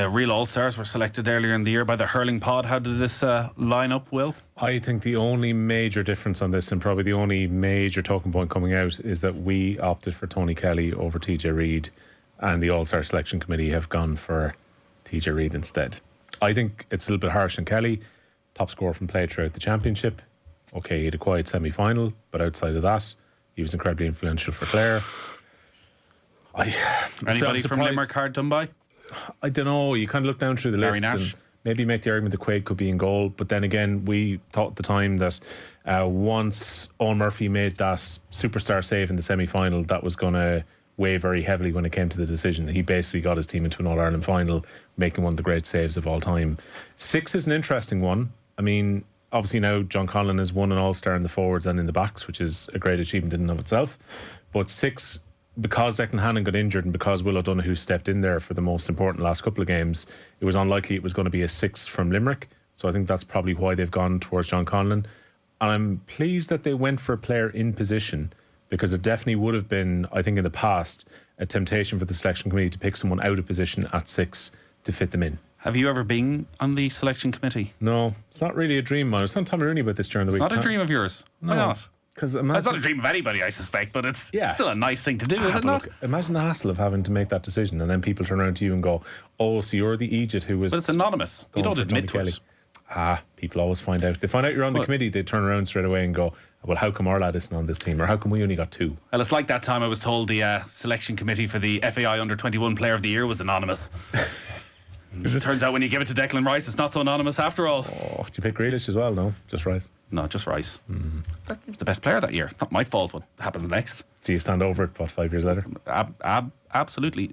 real All-Stars were selected earlier in the year by the Hurling Pod. How did this line up, Will? I think the only major difference on this, and probably the only major talking point coming out, is that we opted for Tony Kelly over TJ Reid, and the All-Star Selection Committee have gone for TJ Reid instead. I think it's a little bit harsh on Kelly. Top scorer from play throughout the championship. Okay, he had a quiet semi-final, but outside of that, he was incredibly influential for Clare. Anybody from Limerick hard done by? I don't know. You kind of look down through the list and maybe make the argument that Quaid could be in goal. But then again, we thought at the time that once Eoin Murphy made that superstar save in the semi-final, that was going to weigh very heavily when it came to the decision. He basically got his team into an All-Ireland final, making one of the great saves of all time. 6 is an interesting one. I mean, obviously now John Conlon has won an All-Star in the forwards and in the backs, which is a great achievement in and of itself. But 6... because Declan Hannon got injured and because Will O'Donoghue stepped in there for the most important last couple of games, it was unlikely it was going to be a 6 from Limerick. So I think that's probably why they've gone towards John Conlon. And I'm pleased that they went for a player in position, because it definitely would have been, I think in the past, a temptation for the selection committee to pick someone out of position at 6 to fit them in. Have you ever been on the selection committee? No, it's not really a dream, man. I was telling Tommy Rooney about this during the week. It's not a dream of yours? No. Why not? It's not a dream of anybody, I suspect, but it's still a nice thing to do, is it not? Look, imagine the hassle of having to make that decision, and then people turn around to you and go, "Oh, so you're the Egypt who was..." But it's anonymous. You don't admit to it. People always find out. They find out you're on the committee, they turn around straight away and go, "Well, how come our lad isn't on this team? Or how come we only got 2? Well, it's like that time I was told the selection committee for the FAI Under-21 Player of the Year was anonymous. It turns out when you give it to Declan Rice, it's not so anonymous after all. Oh, did you pick Grealish as well? No, just Rice. No, just Rice. That was the best player that year. Not my fault what happens next. Do you stand over it, 5 years later? Absolutely.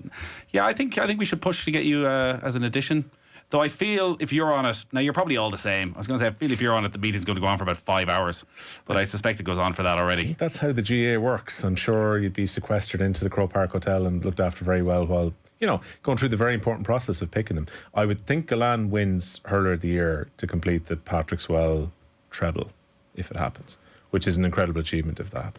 Yeah, I think we should push to get you as an addition. Though I feel if you're on it, now you're probably all the same. I was going to say, I feel if you're on it, the meeting's going to go on for about 5 hours. But I suspect it goes on for that already. That's how the GA works. I'm sure you'd be sequestered into the Croke Park Hotel and looked after very well while, going through the very important process of picking them. I would think Galan wins Hurler of the Year to complete the Patrick Swell treble, if it happens, which is an incredible achievement if that happens.